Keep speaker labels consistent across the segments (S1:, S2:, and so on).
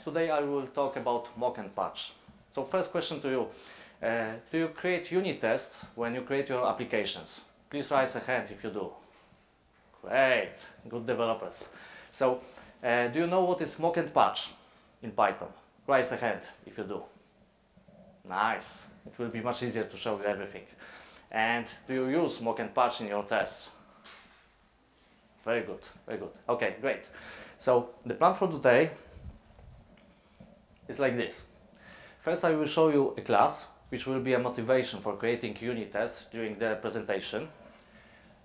S1: Today I will talk about mock and patch. So first question to you. Do you create unit tests when you create your applications? Please raise a hand if you do. Great, good developers. So do you know what is mock and patch in Python? Raise a hand if you do. Nice, it will be much easier to show you everything. And do you use mock and patch in your tests? Very good, very good. Okay, great. So the plan for today is like this. First I will show you a class which will be a motivation for creating unit tests during the presentation.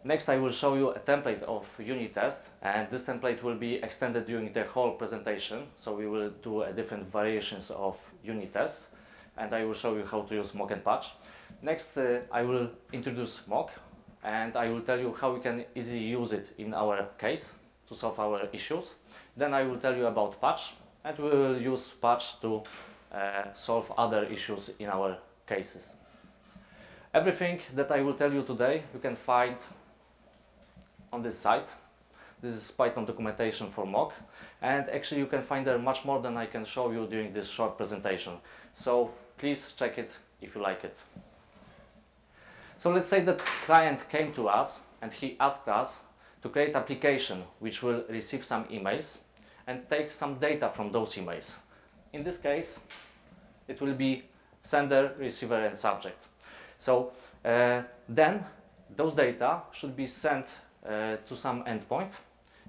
S1: Next I will show you a template of unit test, and this template will be extended during the whole presentation, so we will do different variations of unit tests, and I will show you how to use mock and patch. Next I will introduce mock, and I will tell you how we can easily use it in our case to solve our issues. Then I will tell you about patch, and we will use patch to solve other issues in our cases. Everything that I will tell you today you can find on this site. This is Python documentation for mock, and actually you can find there much more than I can show you during this short presentation. So please check it if you like it. So let's say that client came to us and he asked us to create application which will receive some emails and take some data from those emails. In this case, it will be sender, receiver and subject. So then those data should be sent to some endpoint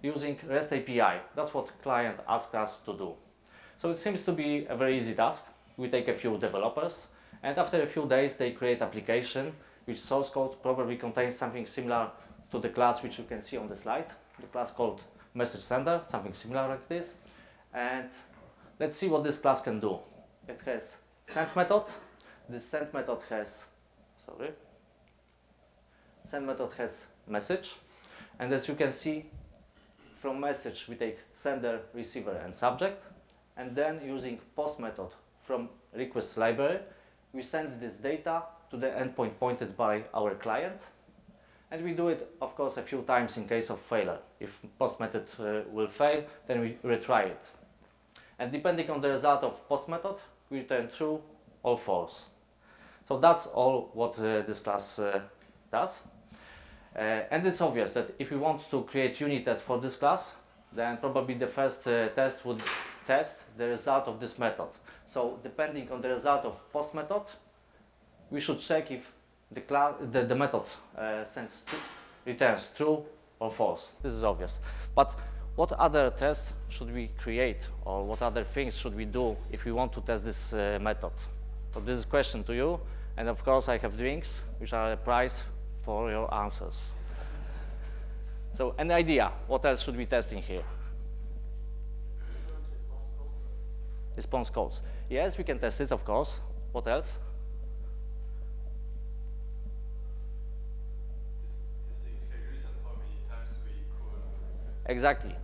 S1: using REST API. That's what client asked us to do. So it seems to be a very easy task. We take a few developers, and after a few days they create application which source code probably contains something similar to the class which you can see on the slide. The class called message sender, something similar like this. And let's see what this class can do. It has send method. This send method has, send method has message. And as you can see, from message we take sender, receiver and subject. And then using post method from request library, we send this data to the endpoint pointed by our client. And we do it, of course, a few times in case of failure. If post method will fail, then we retry it. And depending on the result of post method, we return true or false. So that's all what this class does. And it's obvious that if we want to create unit tests for this class, then probably the first test would test the result of this method. So depending on the result of post method, we should check if the method returns true or false. This is obvious. But what other tests should we create, or what other things should we do if we want to test this method? So this is a question to you, and of course I have drinks which are a prize for your answers. So an idea, what else should we test in here? Response codes. Yes, we can test it, of course. What else? Exactly.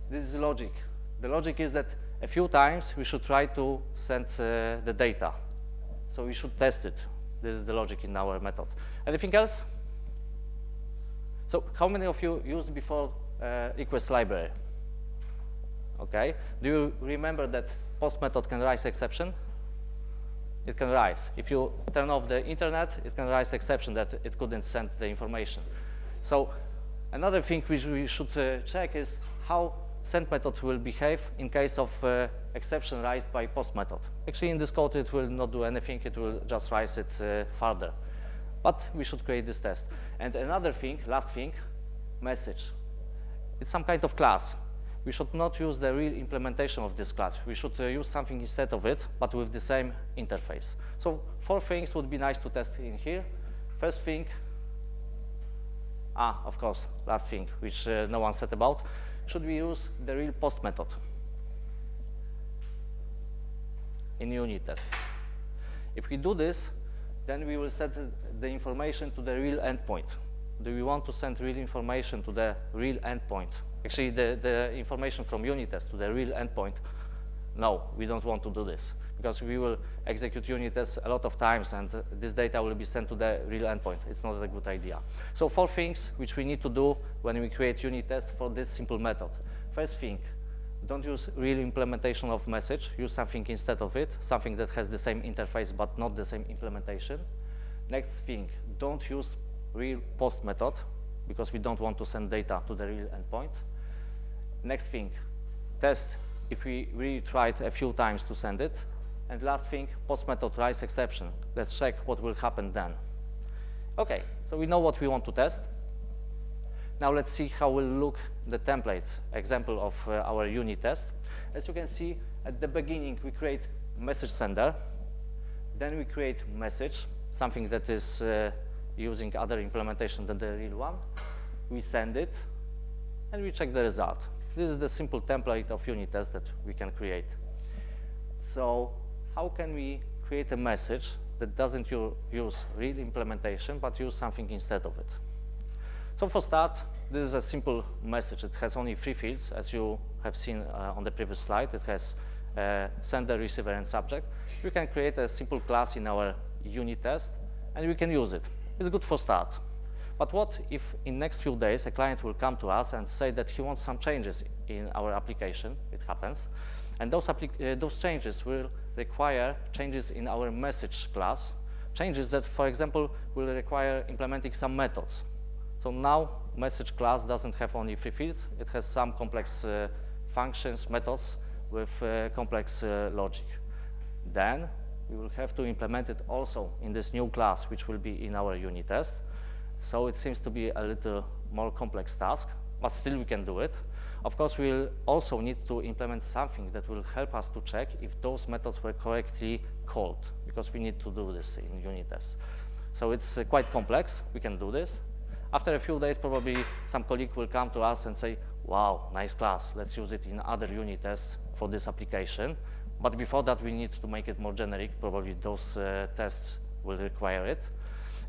S1: This is the logic. The logic is that a few times we should try to send the data. So we should test it. This is the logic in our method. Anything else? So how many of you used before request library? Okay. Do you remember that post method can raise exception? It can raise. If you turn off the internet, it can raise exception that it couldn't send the information. So another thing which we should check is how send method will behave in case of exception raised by post method. Actually, in this code, it will not do anything. It will just raise it further. But we should create this test. And another thing, last thing, message. It's some kind of class. We should not use the real implementation of this class. We should use something instead of it, but with the same interface. So 4 things would be nice to test in here. First thing, of course, last thing, which no one said about, should we use the real post method in unit test. If we do this, then we will set the information to the real endpoint. Do we want to send real information to the real endpoint? Actually, the information from unit test to the real endpoint, no, we don't want to do this, because we will execute unit tests a lot of times, and this data will be sent to the real endpoint. It's not a good idea. So 4 things which we need to do when we create unit tests for this simple method. First thing, don't use real implementation of message. Use something instead of it, something that has the same interface but not the same implementation. Next thing, don't use real post method because we don't want to send data to the real endpoint. Next thing, test if we really tried a few times to send it. And last thing, post method rise exception. Let's check what will happen then. Okay, so we know what we want to test. Now let's see how will look the template example of our unit test. As you can see, at the beginning we create message sender, then we create message, something that is using other implementation than the real one. We send it, and we check the result. This is the simple template of unit test that we can create. So how can we create a message that doesn't use real implementation, but use something instead of it? So for start, this is a simple message. It has only 3 fields, as you have seen on the previous slide. It has sender, receiver, and subject. We can create a simple class in our unit test, and we can use it. It's good for start. But what if in next few days a client will come to us and say that he wants some changes in our application? It happens. And those changes will require changes in our message class, changes that, for example, will require implementing some methods. So now message class doesn't have only 3 fields. It has some complex functions, methods with complex logic. Then we will have to implement it also in this new class, which will be in our unit test. So it seems to be a little more complex task, but still we can do it. Of course, we'll also need to implement something that will help us to check if those methods were correctly called, because we need to do this in unit tests. So it's quite complex. We can do this. After a few days, probably some colleague will come to us and say, wow, nice class. Let's use it in other unit tests for this application. But before that, we need to make it more generic. Probably those tests will require it.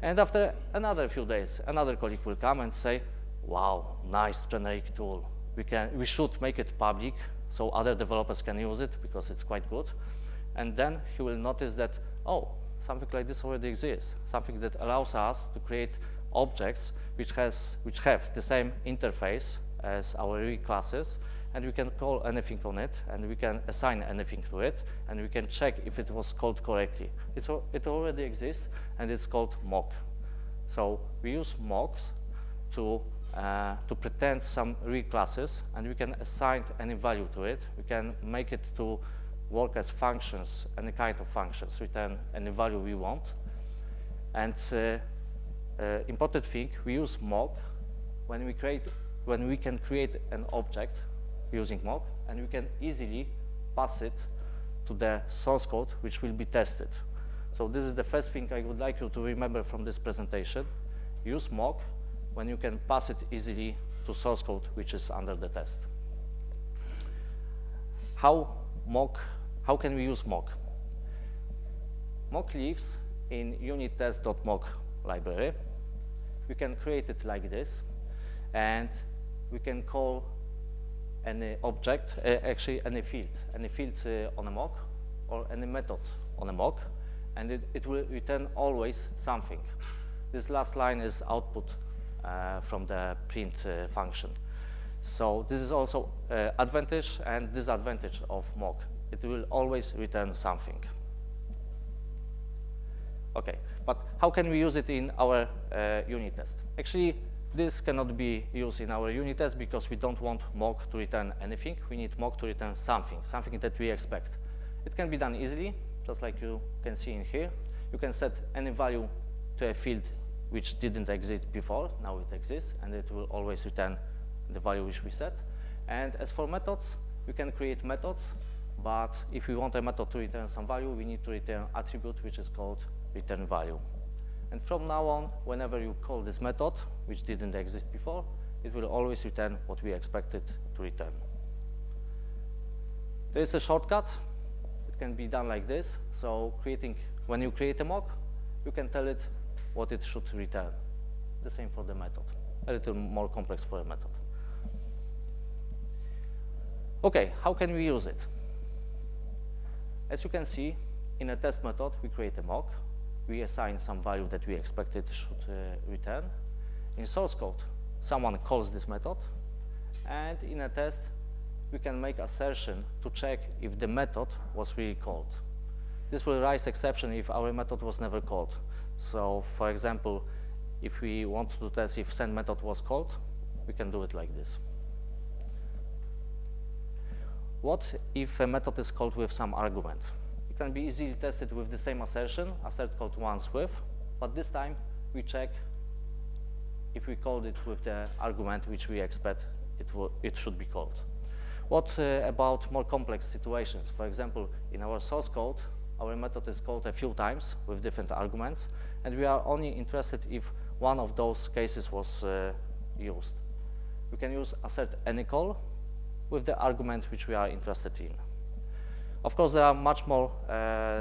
S1: And after another few days, another colleague will come and say, wow, nice generic tool. We should make it public so other developers can use it because it's quite good. And then he will notice that, oh, something like this already exists, something that allows us to create objects which have the same interface as our real classes, and we can call anything on it, and we can assign anything to it, and we can check if it was called correctly. It already exists, and it's called mock. So we use mocks to pretend some real classes, and we can assign any value to it. We can make it to work as functions, any kind of functions, return any value we want. And important thing, we use mock when we can create an object using mock, and we can easily pass it to the source code which will be tested. So this is the first thing I would like you to remember from this presentation. Use mock when you can pass it easily to source code which is under the test. How can we use mock? Mock lives in unittest.mock library. We can create it like this, and we can call any object, actually any field on a mock, or any method on a mock, and it will return always something. This last line is output from the print function. So this is also advantage and disadvantage of mock. It will always return something. Okay, but how can we use it in our unit test? Actually, this cannot be used in our unit test because we don't want mock to return anything. We need mock to return something that we expect. It can be done easily, just like you can see in here. You can set any value to a field which didn't exist before. Now it exists, and it will always return the value which we set. And as for methods, we can create methods, but if we want a method to return some value, we need to return attribute which is called return value. And from now on, whenever you call this method, which didn't exist before, it will always return what we expected to return. There is a shortcut. It can be done like this. So when you create a mock, you can tell it what it should return. The same for the method. A little more complex for a method. Okay, how can we use it? As you can see, in a test method, we create a mock. We assign some value that we expected should return. In source code, someone calls this method, and in a test, we can make assertion to check if the method was really called. This will raise exception if our method was never called. So, for example, if we want to test if send method was called, we can do it like this. What if a method is called with some argument? It can be easily tested with the same assertion, assert called once with, but this time we check if we called it with the argument which we expect it should be called. What about more complex situations? For example, in our source code, our method is called a few times with different arguments, and we are only interested if one of those cases was used. We can use assert any call with the argument which we are interested in. Of course, there are much more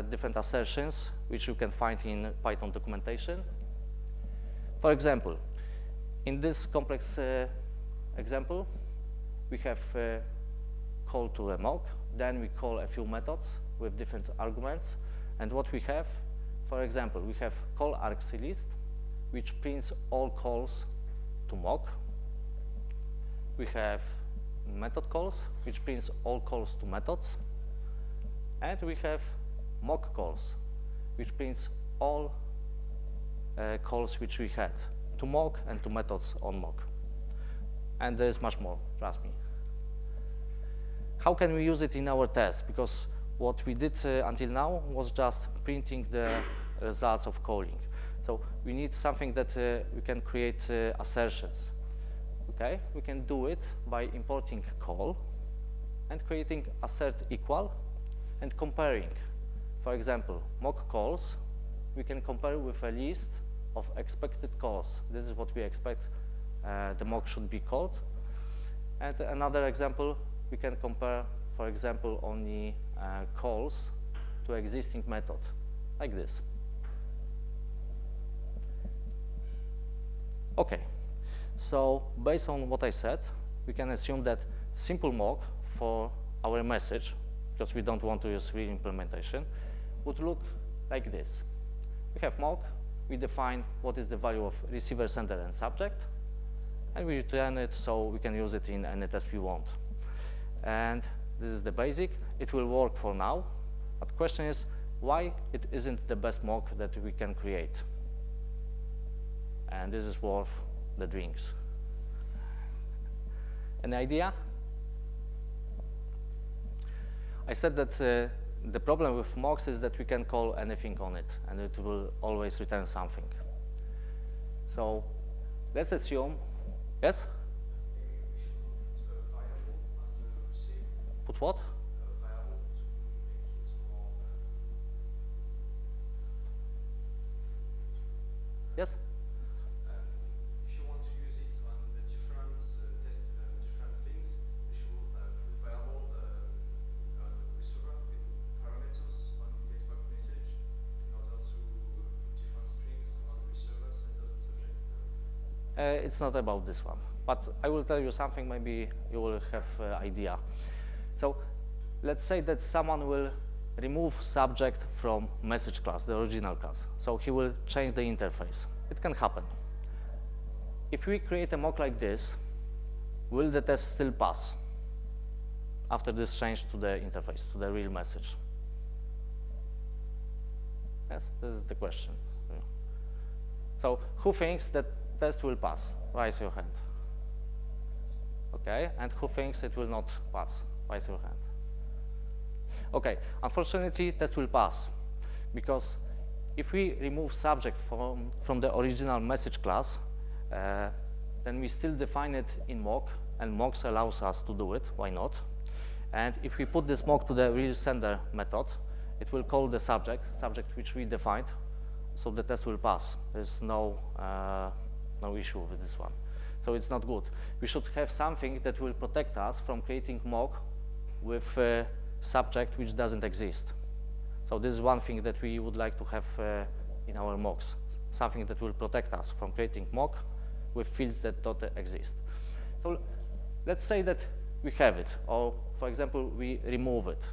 S1: different assertions which you can find in Python documentation. For example, in this complex example, we have call to a mock, then we call a few methods with different arguments, and what we have, for example, we have call argclist, which prints all calls to mock. We have method calls, which prints all calls to methods, and we have mock calls, which prints all calls which we had to mock and to methods on mock. And there is much more, trust me. How can we use it in our test? Because what we did until now was just printing the results of calling. So we need something that we can create assertions. Okay, we can do it by importing call and creating assert equal and comparing. For example, mock calls, we can compare with a list of expected calls. This is what we expect the mock should be called. And another example, we can compare, for example, only calls to existing method, like this. Okay, so based on what I said, we can assume that simple mock for our message, because we don't want to use real implementation, would look like this. We have mock, we define what is the value of receiver, sender, and subject, and we return it so we can use it in any test we want. And this is the basic. It will work for now, but the question is why it isn't the best mock that we can create. And this is worth the drinks. An idea? I said that the problem with mocks is that we can call anything on it, and it will always return something. So let's assume, yes? Put what? Yes?
S2: If you want to use it on the different test different things, you should put variable receiver with parameters on getback message in order to put different strings on the receiver, sender, and subject.
S1: It's not about this one, but I will tell you something, maybe you will have idea. So let's say that someone will remove subject from message class, the original class. So he will change the interface. It can happen. If we create a mock like this, will the test still pass after this change to the interface, to the real message? Yes, this is the question. So who thinks that test will pass? Raise your hand. Okay, and who thinks it will not pass? Raise your hand. Okay, unfortunately, test will pass, because if we remove subject from the original message class, then we still define it in mock, and mocks allows us to do it, why not? And if we put this mock to the real sender method, it will call the subject which we defined, so the test will pass. There's no issue with this one. So it's not good. We should have something that will protect us from creating mock with subject which doesn't exist. So this is one thing that we would like to have in our mocks, something that will protect us from creating mock with fields that don't exist. So let's say that we have it, or for example, we remove it.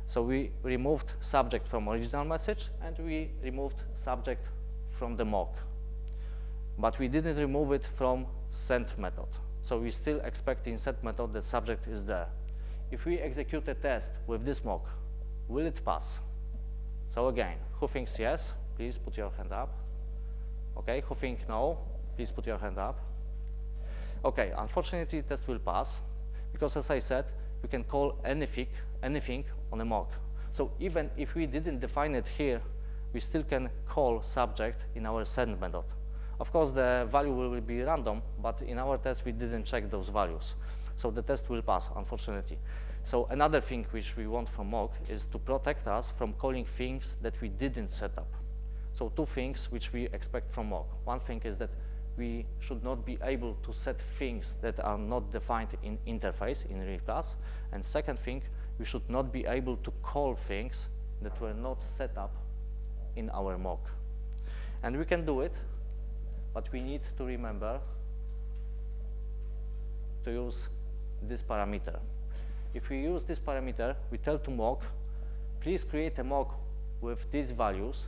S1: So we removed subject from original message, and we removed subject from the mock. But we didn't remove it from send method. So we still expect in send method that subject is there. if we execute a test with this mock, will it pass? So again, who thinks yes? Please put your hand up. Okay, who think no? Please put your hand up. Okay, unfortunately, test will pass because, as I said, we can call anything on a mock. So even if we didn't define it here, we still can call subject in our send method. Of course, the value will be random, but in our test, we didn't check those values. So the test will pass, unfortunately. So another thing which we want from mock is to protect us from calling things that we didn't set up. So two things which we expect from mock. One thing is that we should not be able to set things that are not defined in interface, in real class. And second thing, we should not be able to call things that were not set up in our mock. And we can do it, but we need to remember to use this parameter. If we use this parameter, we tell to mock, please create a mock with these values,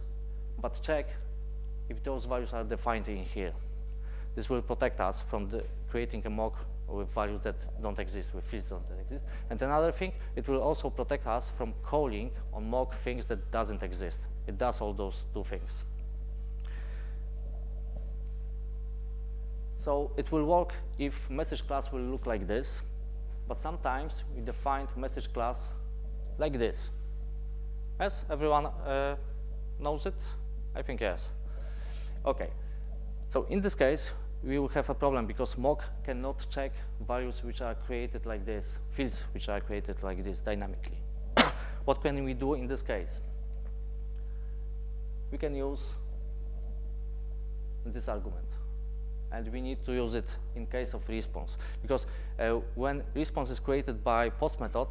S1: but check if those values are defined in here. This will protect us from creating a mock with values that don't exist, with fields that don't exist. And another thing, it will also protect us from calling on mock things that doesn't exist. It does all those two things. So it will work if message class will look like this, but sometimes we define message class like this. Yes, everyone knows it? I think yes. Okay, so in this case, we will have a problem because mock cannot check values which are created like this, fields which are created like this dynamically. What can we do in this case? We can use this argument. And we need to use it in case of response. Because when response is created by post method,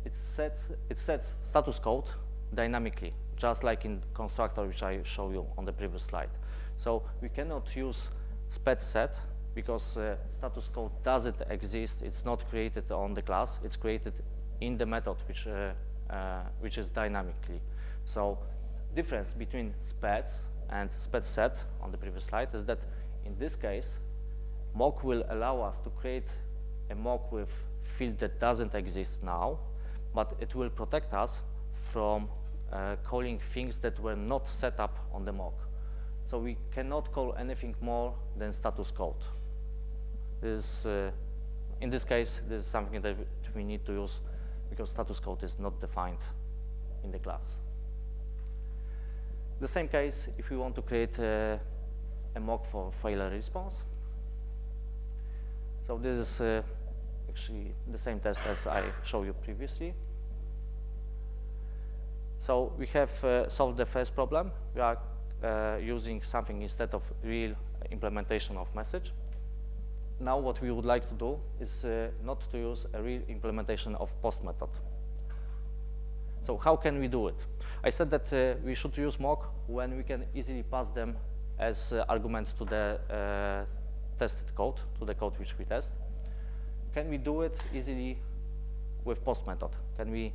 S1: it sets status code dynamically, just like in constructor, which I showed you on the previous slide. So we cannot use spec set because status code doesn't exist. It's not created on the class. It's created in the method, which is dynamically. So difference between specs and spec set on the previous slide is that in this case, mock will allow us to create a mock with field that doesn't exist now, but it will protect us from calling things that were not set up on the mock. So we cannot call anything more than status code. In this case, this is something that we need to use because status code is not defined in the class. The same case if we want to create a mock for failure response. So this is actually the same test as I showed you previously. So we have solved the first problem. We are using something instead of real implementation of message. Now what we would like to do is not to use a real implementation of post method. So how can we do it? I said that we should use mock when we can easily pass them as argument to the tested code, to the code which we test. Can we do it easily with post method? Can we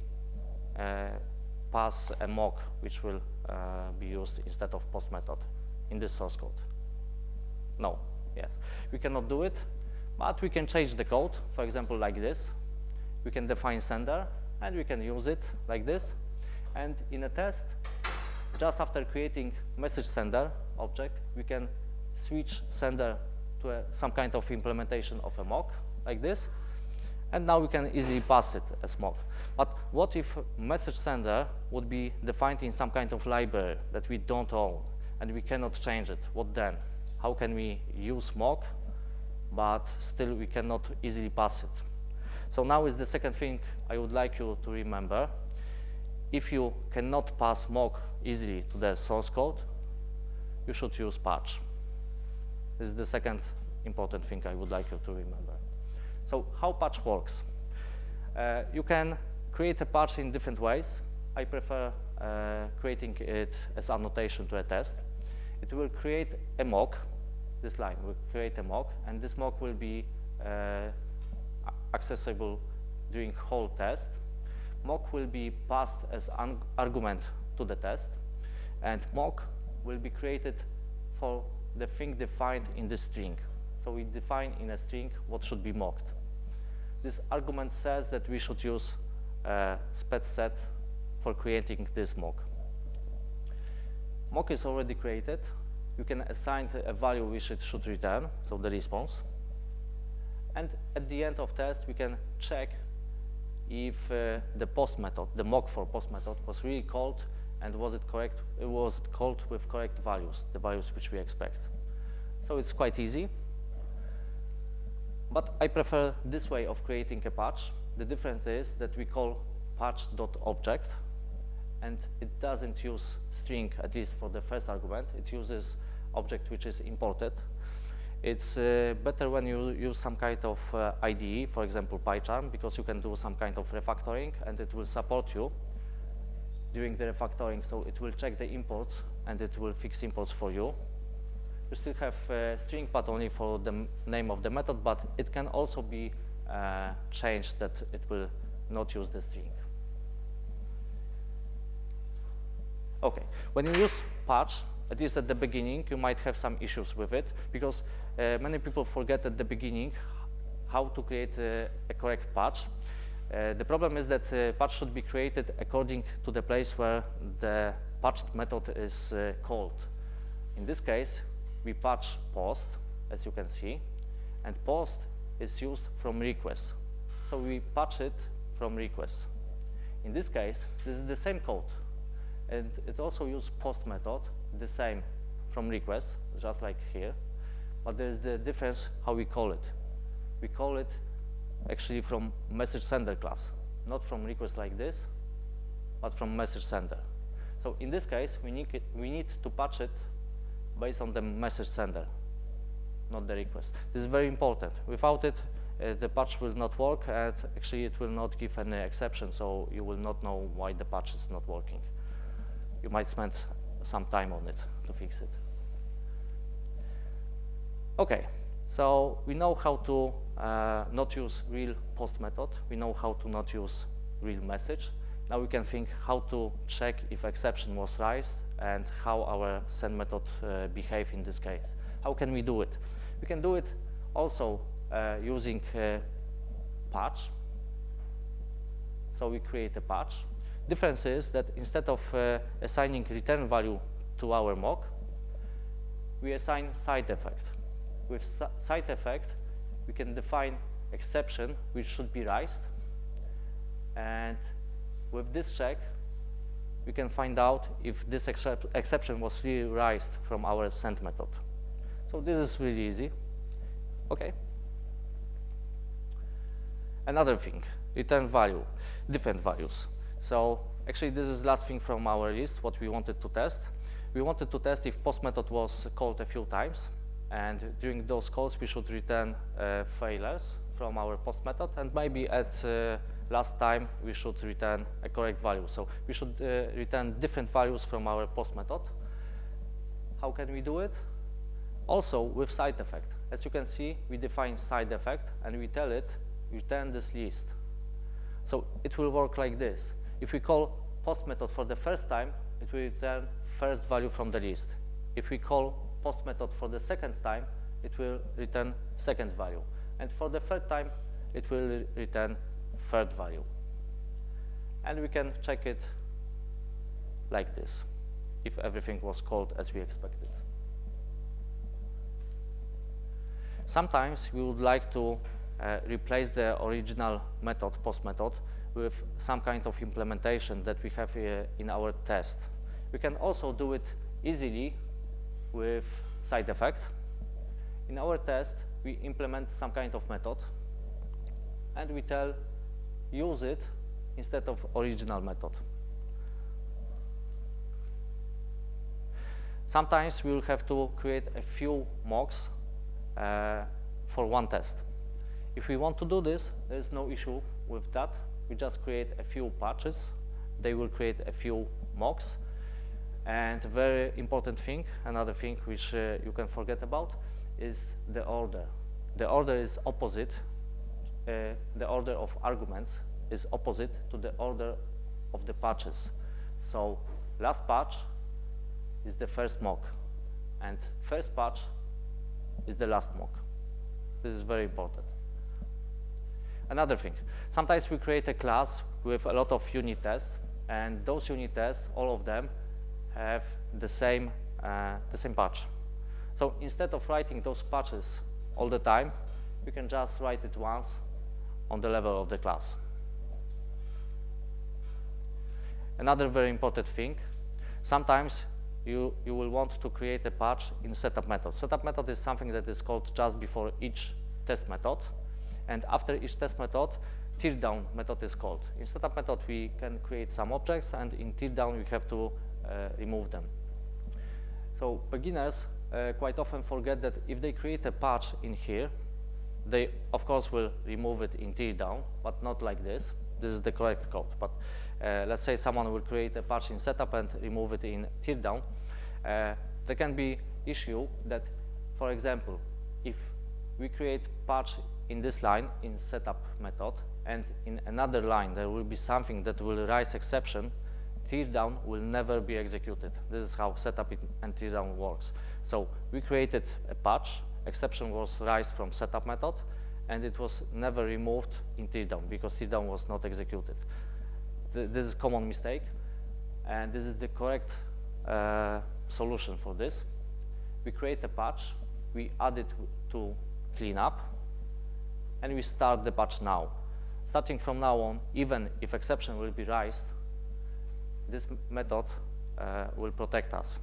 S1: pass a mock which will be used instead of post method in this source code? No, yes. We cannot do it, but we can change the code, for example, like this. We can define sender, and we can use it like this. And in a test, just after creating message sender object, we can switch sender to some kind of implementation of a mock, like this. And now we can easily pass it as mock. But what if message sender would be defined in some kind of library that we don't own, and we cannot change it? What then? How can we use mock, but still we cannot easily pass it? So now is the second thing I would like you to remember. If you cannot pass mock easily to the source code, you should use patch. This is the second important thing I would like you to remember. So how patch works? You can create a patch in different ways. I prefer creating it as annotation to a test. It will create a mock. This line will create a mock, and this mock will be accessible during whole test. Mock will be passed as an argument to the test, and mock will be created for the thing defined in the string. So we define in a string what should be mocked. this argument says that we should use spec set for creating this mock. Mock is already created. You can assign a value which it should return, so the response. And at the end of test, we can check if the post method, the mock for post method, was really called, and was it correct? Was it called with correct values, the values which we expect? So it's quite easy. But I prefer this way of creating a patch. The difference is that we call patch.object, and it doesn't use string, at least for the first argument. It uses object which is imported. It's better when you use some kind of IDE, for example, PyCharm, because you can do some kind of refactoring, and it will support you during the refactoring. So it will check the imports, and it will fix imports for you. You still have string path only for the name of the method, but it can also be changed that it will not use the string. Okay, when you use patch, at least at the beginning, you might have some issues with it, because many people forget at the beginning how to create a correct patch. The problem is that patch should be created according to the place where the patched method is called. In this case, we patch post, as you can see, and post is used from request. So we patch it from request. In this case, this is the same code, and it also uses post method, the same from request, just like here, but there's the difference how we call it. We call it actually from message sender class, not from request like this, but from message sender. So in this case, we need to patch it based on the message sender, not the request. This is very important. Without it, the patch will not work, and actually it will not give any exception, so you will not know why the patch is not working. You might spend some time on it to fix it. Okay, so we know how to not use real post method. We know how to not use real message. Now we can think how to check if exception was raised and how our send method behave in this case. How can we do it? We can do it also using patch. So we create a patch. Difference is that instead of assigning return value to our mock, we assign side effect. With side effect, we can define exception which should be raised, and with this check, we can find out if this exception was really raised from our send method. So this is really easy. Okay. Another thing, return value, different values. So actually this is the last thing from our list, what we wanted to test. We wanted to test if post method was called a few times, and during those calls we should return failures from our post method, and maybe at last time we should return a correct value. So we should return different values from our post method. How can we do it? Also with side effect. As you can see, we define side effect and we tell it return this list. So it will work like this. If we call post method for the first time, it will return first value from the list. If we call post method for the second time, it will return second value. And for the third time, it will return third value. And we can check it like this, if everything was called as we expected. Sometimes we would like to replace the original method, post method, with some kind of implementation that we have in our test. We can also do it easily with side effect. In our test, we implement some kind of method, and we tell use it instead of original method. Sometimes we will have to create a few mocks for one test. If we want to do this, there is no issue with that. We just create a few patches. They will create a few mocks. And very important thing, another thing which you can forget about, is the order. The order is opposite. The order of arguments is opposite to the order of the patches. So last patch is the first mock, and first patch is the last mock. This is very important. Another thing, sometimes we create a class with a lot of unit tests, and those unit tests, all of them, have the same patch. So instead of writing those patches all the time, you can just write it once on the level of the class. Another very important thing, sometimes you will want to create a patch in setup method. Setup method is something that is called just before each test method, and after each test method, teardown method is called. In setup method, we can create some objects, and in teardown, we have to remove them. So beginners quite often forget that if they create a patch in here, they of course will remove it in teardown, but not like this. This is the correct code. But let's say someone will create a patch in setup and remove it in teardown. There can be issue that, for example, if we create patch in this line in setup method, and in another line there will be something that will raise exception, teardown will never be executed. This is how setup and teardown works. So we created a patch, exception was raised from setup method, and it was never removed in teardown because teardown was not executed. This is a common mistake, and this is the correct solution for this. We create a patch, we add it to cleanup, and we start the patch now. Starting from now on, even if exception will be raised, this method will protect us.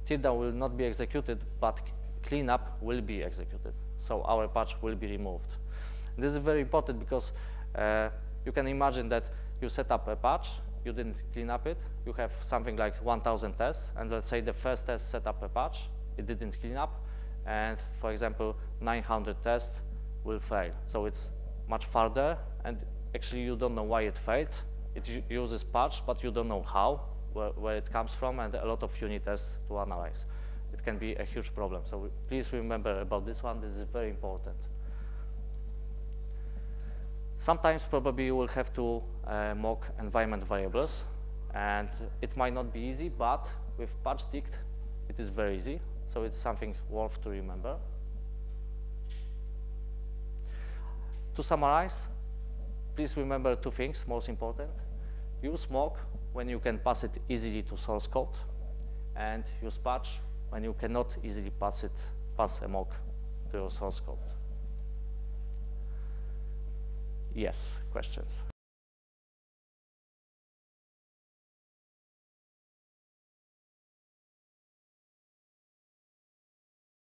S1: Teardown will not be executed, but cleanup will be executed. So our patch will be removed. This is very important because you can imagine that you set up a patch, you didn't clean up it, you have something like 1,000 tests, and let's say the first test set up a patch, it didn't clean up, and for example, 900 tests will fail. So it's much farther, and actually you don't know why it failed. It uses patch, but you don't know how, where it comes from, and a lot of unit tests to analyze. It can be a huge problem. So please remember about this one. This is very important. Sometimes probably you will have to mock environment variables, and it might not be easy, but with patch dict, it is very easy. So it's something worth to remember. To summarize, please remember two things, most important. Use mock when you can pass it easily to source code, and use patch when you cannot easily pass a mock to your source code. Yes, questions?